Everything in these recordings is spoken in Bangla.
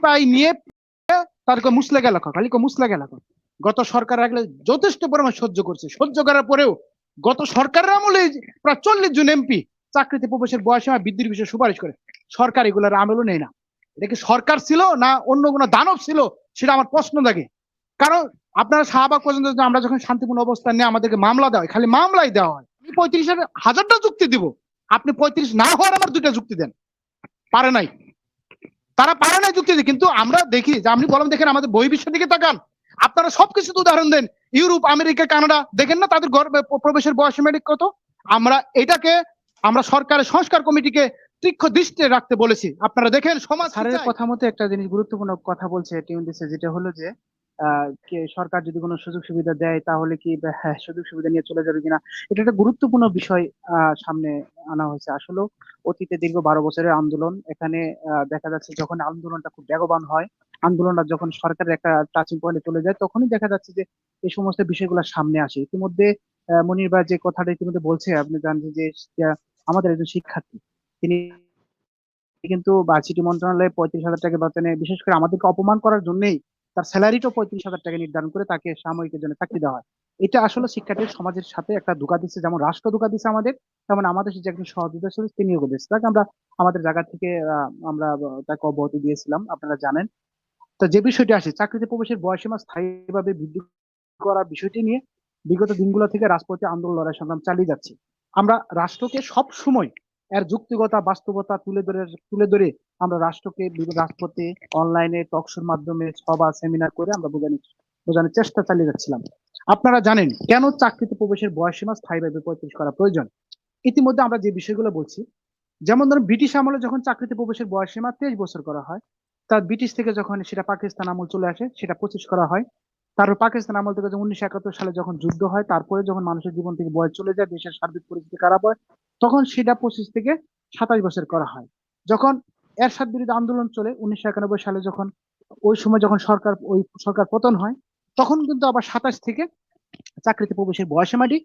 চিপাই নিয়ে তারকে মুসলে গেল খালি মুসলে গেল। গত সরকার আগলে যথেষ্ট পরিমাণ সহ্য করছে, সহ্য করার পরেও গত সরকারের আমলে প্রায় 40 জন এমপি চাকরিতে প্রবেশের বয়সীমা বৃদ্ধির বিষয়ে সুপারিশ করে। সরকার এগুলোর আমলও নেই না। এটা কি সরকার ছিল না অন্য কোনো দানব ছিল, সেটা আমার প্রশ্ন থাকে। কারণ আপনারা শাহবাগ পর্যন্ত আমরা যখন শান্তিপূর্ণ অবস্থান নিয়ে আমাদেরকে মামলা দেওয়া হয়, খালি মামলাই দেওয়া হয়। আমি 35,000টা যুক্তি দিব, আপনি 35 না হওয়ার আমার 2টা যুক্তি দেন। পারে নাই, তারা পারে নাই যুক্তি দিয়ে। কিন্তু আমরা দেখি যে আপনি বলেন, দেখেন আমাদের বহির্বিশ্বের দিকে তাকান, আপনারা সবকিছু উদাহরণ দেন, ইউরোপ, আমেরিকা, কানাডা, দেখেন না তাদের প্রবেশের বয়সীমা কত। আমরা সরকারের সংস্কার কমিটিকে তীক্ষ্ণ দৃষ্টিতে রাখতে বলেছি। আপনারা দেখেন সমাজ স্যারের কথা মতো একটা জিনিস গুরুত্বপূর্ণ কথা বলছে টিউনিসে, যেটা হলো যে সরকার যদি কোনো সুযোগ সুবিধা দেয় তাহলে কি সুযোগ সুবিধা নিয়ে চলে যাবে কিনা, এটা একটা গুরুত্বপূর্ণ বিষয় সামনে আনা হয়েছে। আসলে অতীতে দীর্ঘ 12 বছরের আন্দোলন, এখানে দেখা যাচ্ছে যখন আন্দোলনটা খুব বেগবান হয়, আন্দোলনটা যখন সরকারের একটা টাচিং পয়েন্টে চলে যায়, তখনই দেখা যাচ্ছে যে এই সমস্ত বিষয়গুলো সামনে আসে। ইতিমধ্যে মনির ভাই যে কথাটা ইতিমধ্যে বলছে, আপনি জানেন যে আমাদের একজন শিক্ষার্থী, তিনি কিন্তু ভার্সিটি মন্ত্রণালয়ে 35,000 টাকা বেতনে, বিশেষ করে আমাদেরকে অপমান করার জন্যই তার স্যালারিটাও 35,000 টাকা নির্ধারণ করে তাকে সাময়িকের জন্য চাকরি দেওয়া হয়। এটা আসলে শিক্ষার্থীর সমাজের সাথে একটা ধোঁকা দিচ্ছে, যেমন রাষ্ট্র ধোঁকা দিচ্ছে আমাদের, তেমন আমাদের যে একজন সহযোগিতা ছিল তিনিও দিচ্ছে। তাকে আমরা আমাদের জায়গা থেকে আমরা তাকে অব্যাহতি দিয়েছিলাম, আপনারা জানেন। তো যে বিষয়টি আসে, চাকরিতে প্রবেশের বয়সীমা স্থায়ীভাবে বৃদ্ধি করার বিষয়টি নিয়ে বিগত দিনগুলো থেকে রাজপথে আন্দোলন, লড়াই সংগ্রাম চালিয়ে যাচ্ছি। আমরা রাষ্ট্রকে সব সময় এর যুক্তিগতা, বাস্তবতা তুলে ধরে আমরা রাষ্ট্রকে রাজপথে, অনলাইনে, টকশোর মাধ্যমে, সভা, সেমিনার করে আমরা বোঝানোর চেষ্টা চালিয়ে যাচ্ছিলাম। আপনারা জানেন কেন চাকরিতে প্রবেশের বয়সীমা স্থায়ীভাবে 35 করা প্রয়োজন। ইতিমধ্যে আমরা যে বিষয়গুলো বলছি, যেমন ধরুন ব্রিটিশ আমলে যখন চাকরিতে প্রবেশের বয়সীমা 23 বছর করা হয়, তার ব্রিটিশ থেকে যখন সেটা পাকিস্তান আমল চলে আসে সেটা 25 করা হয়। তারপর পাকিস্তান আমল থেকে 1971 সালে যখন যুদ্ধ হয়, তারপরে যখন মানুষের জীবন থেকে বয়স চলে যায়, দেশের সার্বিক পরিস্থিতি খারাপ হয়, তখন সেটা 25 থেকে 27 বছর করা হয়। যখন এরশাদ বিরোধী আন্দোলন চলে 1991 সালে, যখন ওই সময় যখন সরকার পতন হয়, তখন কিন্তু আবার 27 থেকে চাকরিতে প্রবেশের বয়সীমাটি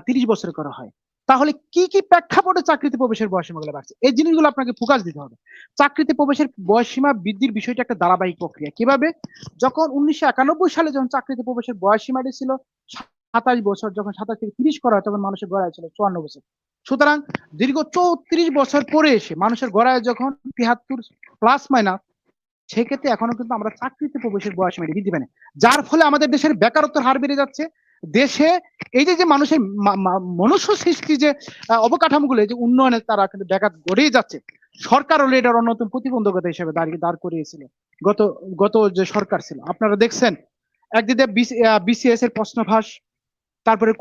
30 বছর করা হয়। তাহলে কি কি প্রেক্ষাপটে চাকরিতে প্রবেশের বয়সীমাগুলো বাড়ছে, এই জিনিসগুলো আপনাকে ফোকাস দিতে হবে। চাকরিতে প্রবেশের বয়সীমা বৃদ্ধির বিষয়টা একটা ধারাবাহিক প্রক্রিয়া। কিভাবে? যখন 1991 সালে যখন চাকরিতে প্রবেশের বয়সীমাটি ছিল 27 বছর, যখন 27 থেকে 30 করা হয়, তখন মানুষের গড়ায় ছিল 54 বছর। সুতরাং দীর্ঘ 34 বছর পরে এসে মানুষের গড়ায় যখন 73 প্লাস মাইনাস, সেক্ষেত্রে এখনো কিন্তু আমরা চাকরিতে প্রবেশের বয়সীমাটি বৃদ্ধি পাই না, যার ফলে আমাদের দেশের বেকারত্বের হার বেড়ে যাচ্ছে। দেশে এই যে মানুষের মনুষ্য সৃষ্টি যে অবকাঠামোগুলো, যে উন্নয়নে তারা কিন্তু বেকার গড়েই যাচ্ছে। সরকার হলে এটার অন্যতম প্রতিবন্ধকতা হিসেবে দাঁড় করিয়েছিল গত যে সরকার ছিল। আপনারা দেখছেন একদিকে বিসিএস এর প্রশ্নভাস, তারপরে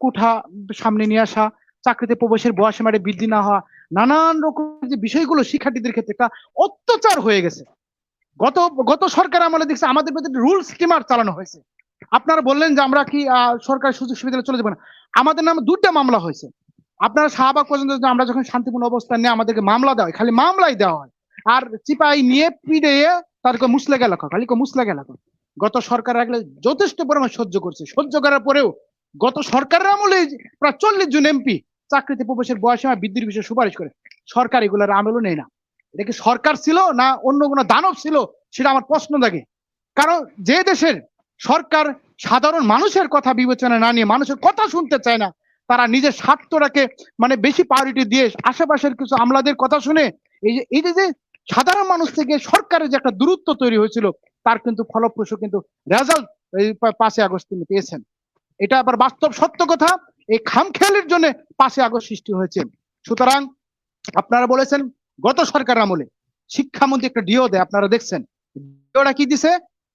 কুঠা সামনে নিয়ে আসা, চাকরিতে প্রবেশের বয়সীমাটি বৃদ্ধি না হওয়া, নানান রকম যে বিষয়গুলো শিক্ষার্থীদের ক্ষেত্রে একটা অত্যাচার হয়ে গেছে। গত সরকার আমলে দেখছে আমাদের মধ্যে রুল স্টিমার চালানো হয়েছে। আপনারা বললেন যে আমরা কি সরকার সুযোগ সুবিধা চলে যাবো না, আমাদের নামে 2টা মামলা হয়েছে। আপনারা শাহবাগ পর্যন্ত আমরা যখন শান্তিপূর্ণ অবস্থান নিয়ে আমাদেরকে মামলা দেওয়া হয়, খালি মামলাই দেওয়া হয়। আর চিপাই নিয়ে পিড়ে তারকে মুসলে গেল মুসলে গেল। গত সরকার আগলে যথেষ্ট পরিমাণ সহ্য করছে, সহ্য করার পরেও গত সরকারের আমলে প্রায় 40 জন এমপি চাকরিতে প্রবেশের বয়সীমা বৃদ্ধির বিষয়ে সুপারিশ করে। সরকার এগুলোর আমলও নেই না। এটা কি সরকার ছিল না অন্য কোনো দানব ছিল, সেটা আমার প্রশ্ন থাকে। কারণ যে দেশের সরকার সাধারণ মানুষের কথা বিবেচনা না নিয়ে, মানুষের কথা শুনতে চায় না, তারা নিজের স্বার্থটাকে বেশি প্রায়োরিটি দিয়ে আশেপাশের কিছু আমলাদের কথা শুনে এই যে সাধারণ মানুষ থেকে সরকারের যে একটা দূরত্ব তৈরি হয়েছিল, তার কিন্তু ফলপ্রসূ কিন্তু রেজাল্ট এই 5 আগস্ট তিনি পেয়েছেন। এটা আবার বাস্তব সত্য কথা। এই খামখেয়ালির জন্য 5 আগস্ট সৃষ্টি হয়েছে। সুতরাং আপনারা বলেছেন গত সরকার আমলে শিক্ষামন্ত্রী একটা ডিও দেয়, আপনারা দেখছেন ডিওটা কি দিছে,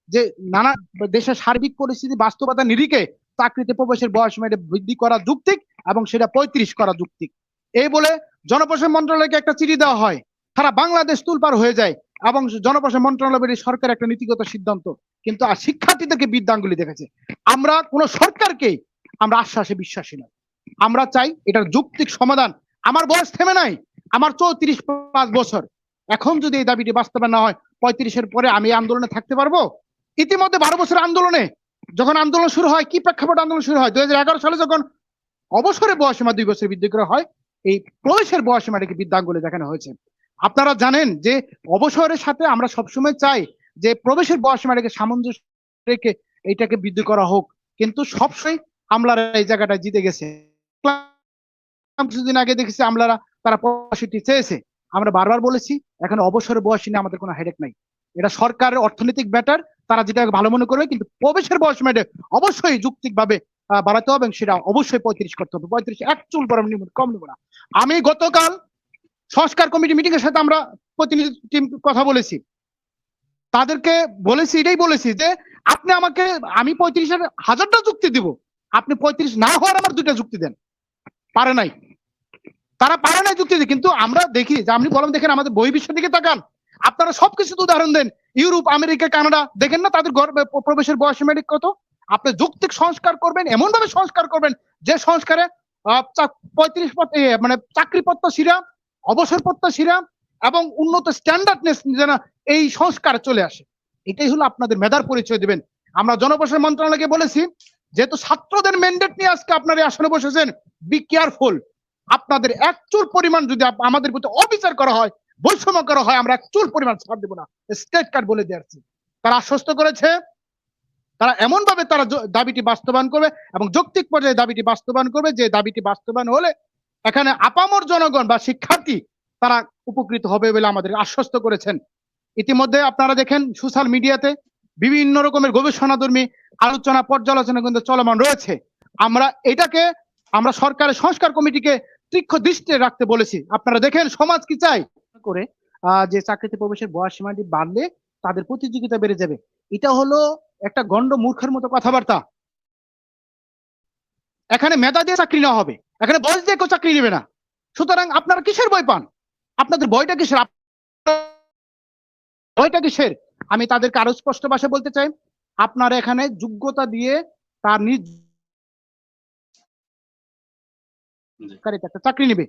যে নানা দেশের সার্বিক পরিস্থিতি বাস্তবতা নিরিখে চাকরিতে প্রবেশের বয়সীমা বৃদ্ধি করা যৌক্তিক এবং সেটা 35 করা যৌক্তিক। এই বলে জনপ্রশাসন মন্ত্রণালয়কে একটা চিঠি দেওয়া হয়, সারা বাংলাদেশ তুলপার হয়ে যায় এবং জনপ্রশাসন মন্ত্রণালয়ের সরকার একটা নীতিগত সিদ্ধান্ত, কিন্তু আর শিক্ষার্থীদেরকে বিদ্যাঙ্গুলি দেখেছে। আমরা কোন সরকারকে আমরা আশ্বাসে বিশ্বাসী নয়, আমরা চাই এটার যৌক্তিক সমাধান। আমার বয়স থেমে নাই, আমার 34-5 বছর। এখন যদি এই দাবিটি বাস্তবায়ন না হয়, 35-এর পরে আমি আন্দোলনে থাকতে পারবো? ইতিমধ্যে 12 বছর আন্দোলনে যখন আন্দোলন শুরু হয়, কি প্রেক্ষাপটে আন্দোলন শুরু হয়? 2011 সালে যখন অবসরের বয়সীমা 2 বছর বৃদ্ধি করা হয়, এই প্রবেশের বয়সীমাটাকে বৃদ্ধাঙ্গুলে দেখানো হয়েছে। আপনারা জানেন যে অবসরের সাথে আমরা সবসময় চাই যে প্রবেশের বয়সীমাটাকে সামঞ্জস্য রেখে এইটাকে বৃদ্ধি করা হোক, কিন্তু সবসময় আমলারা এই জায়গাটা জিতে গেছে। কিছুদিন আগে দেখেছি আমলারা তারা 65 চেয়েছে, আমরা বারবার বলেছি এখন অবসরের বয়স নিয়ে আমাদের কোনো হেডেক নাই, এটা সরকারের অর্থনৈতিক ব্যাটার, তারা যেটা ভালো মনে করবে, কিন্তু প্রবেশের বয়স মেটে অবশ্যই যৌক্তিক ভাবে বাড়াতে হবে, এবং সেটা অবশ্যই 35 করতে হবে। 35 এক চুল বরং কম নেব না। আমি গতকাল সংস্কার কমিটি মিটিং এর সাথে আমরা প্রতিনিধি টিম কথা বলেছি, তাদেরকে বলেছি, এটাই বলেছি যে আপনি আমাকে, আমি 35-এর 1000টা যুক্তি দিব, আপনি 35 না হওয়ার আমার 2টা যুক্তি দেন। পারে নাই, তারা পারে নাই যুক্তি দিয়ে। কিন্তু আমরা দেখি যে আপনি বলেন, দেখেন আমাদের বহির্বিশ্বের দিকে তাকান, আপনারা সবকিছু উদাহরণ দেন, ইউরোপ, আমেরিকা, কানাডা, দেখেন না তাদের প্রবেশের বয়স মেডিক কত। আপনি যৌক্তিক সংস্কার করবেন, এমন ভাবে সংস্কার করবেন যে সংস্কারে 35 মানে চাকরি প্রত্যাশীরা, অবসর প্রত্যাশীরা এবং উন্নত স্ট্যান্ডার্ডনেস যেন এই সংস্কারে চলে আসে। এটাই হলো আপনাদের মেধার পরিচয় দিবেন। আমরা জনপ্রশাসন মন্ত্রণালয়কে বলেছি, যেহেতু ছাত্রদের ম্যান্ডেট নিয়ে আজকে আপনারা এই আসনে বসেছেন, বি কেয়ারফুল। আপনাদের এক চুল পরিমাণ যদি আমাদের প্রতি অবিচার করা হয়, বৈষম্য করা হয়, আমরা এক চুল পরিমাণ ছাড় দেব না, স্টেট কার্ড বলে দিয়েছি। তারা আশ্বস্ত করেছে, তারা এমন ভাবে তারা দাবিটি বাস্তবায়ন করবে এবং যৌক্তিক পর্যায়ে দাবিটি বাস্তবায়ন করবে, যে দাবিটি বাস্তবায়ন হলে এখানে আপামর জনগণ বা শিক্ষার্থী তারা উপকৃত হবে বলে আমাদের আশ্বস্ত করেছেন। ইতিমধ্যে আপনারা দেখেন সোশ্যাল মিডিয়াতে বিভিন্ন রকমের গবেষণাধর্মী আলোচনা, পর্যালোচনা কিন্তু চলমান রয়েছে। আমরা সরকারের সংস্কার কমিটিকে তীক্ষ্ণ দৃষ্টি রাখতে বলেছি। আপনারা দেখেন সমাজ কি চাই করে যে চাকরিতে প্রবেশের বয়স সীমাটি বাড়লে তাদের প্রতিযোগিতা বেড়ে যাবে, এটা হলো একটা গন্ড মূর্খের মতো কথাবার্তা। এখানে মেধা দিয়ে চাকরি নেওয়া হবে, এখানে বয়স দিয়ে কেউ চাকরি নেবে না। সুতরাং আপনারা কিসের ভয় পান? আপনাদের ভয়টা কিসের? ভয়টা কিসের? আমি তাদেরকে আরো স্পষ্ট ভাষায় বলতে চাই, আপনারা এখানে যোগ্যতা দিয়ে তার নিজ একটা চাকরি নিবে।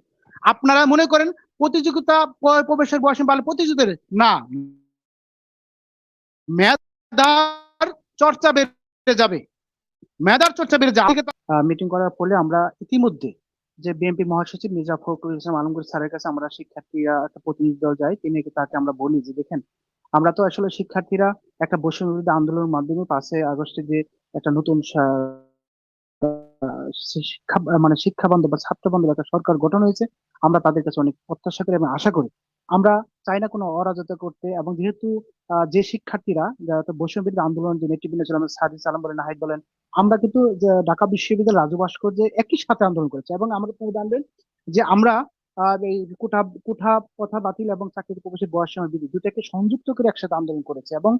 আপনারা মনে করেন প্রতিযোগিতা প্রবেশের বয়স বাড়লে প্রতিযোগিতা না, মেধার চর্চা বেড়ে যাবে, মেধার চর্চা বেড়ে যাবে। মিটিং করার ফলে আমরা ইতিমধ্যে যে বিএনপি মহাসচিব মির্জা ফখরুল ইসলাম আলমগীর স্যারের কাছে আমরা শিক্ষার্থীরা একটা প্রতিনিধি দল যাই, তাকে আমরা বলি যে দেখেন, আমরা তো আসলে শিক্ষার্থীরা একটা বৈষম্য বিরোধী আন্দোলনের মাধ্যমে 5 আগস্টে যে একটা নতুন শিক্ষা মানে শিক্ষা বান্ধব বা ছাত্র বান্ধব একটা সরকার গঠন হয়েছে, আমরা তাদের কাছে অনেক প্রত্যাশা করি এবং আশা করি। আমরা চাই না কোনো অরাজকতা করতে, এবং যেহেতু যে শিক্ষার্থীরা যারা বৈষম্য বিরোধী আন্দোলন যে নেতৃবৃন্দ ছিলাম, সাজিদ আলম বলেন, নাহিদ বলেন, আমরা কিন্তু ঢাকা বিশ্ববিদ্যালয় রাজু ভাস্কর্যে একই সাথে আন্দোলন করেছি, এবং আমরা জানবেন যে আমরা এই কোঠা কথা বাতিল এবং চাকরিতে প্রবেশের বয়স সীমা বৃদ্ধি দুটাকে সংযুক্ত করে একসাথে আন্দোলন করেছে, এবং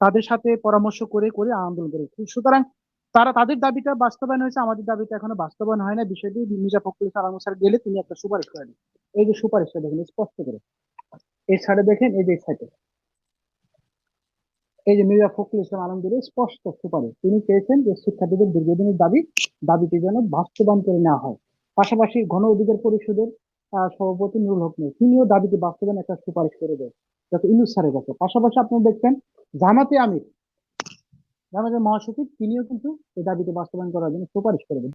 তাদের সাথে পরামর্শ করে করে আন্দোলন করেছে। সুতরাং তাদের দাবিটা বাস্তবায়ন হয়েছে, আমাদের দাবিটা এখনো বাস্তবায়ন হয় না। বিষয়টি মির্জা ফখরুল ইসলাম আলমগীর স্যার গেলে তিনি একটা সুপারিশ করেন। এই যে সুপারিশটা দেখেন স্পষ্ট করে, এই সাইডে দেখেন, এই যে সাইডে, এই যে মির্জা ফখরুল ইসলাম আলমগীরের স্পষ্ট সুপারিশ, তিনি চেয়েছেন যে শিক্ষার্থীদের দীর্ঘদিনের দাবিটি যেন বাস্তবায়ন করে নেওয়া হয়। পাশাপাশি গণ অধিকার পরিষদের সভাপতি নুরুল হক নেই, তিনিও দাবিটি বাস্তবায়ন একটা সুপারিশ করে দেয় যাতে ইউনূস স্যারের কাছে। পাশাপাশি আপনারা দেখবেন জামাতের মহাসচিব তিনিও কিন্তু এই দাবিটি বাস্তবায়ন করার জন্য সুপারিশ করে দেন।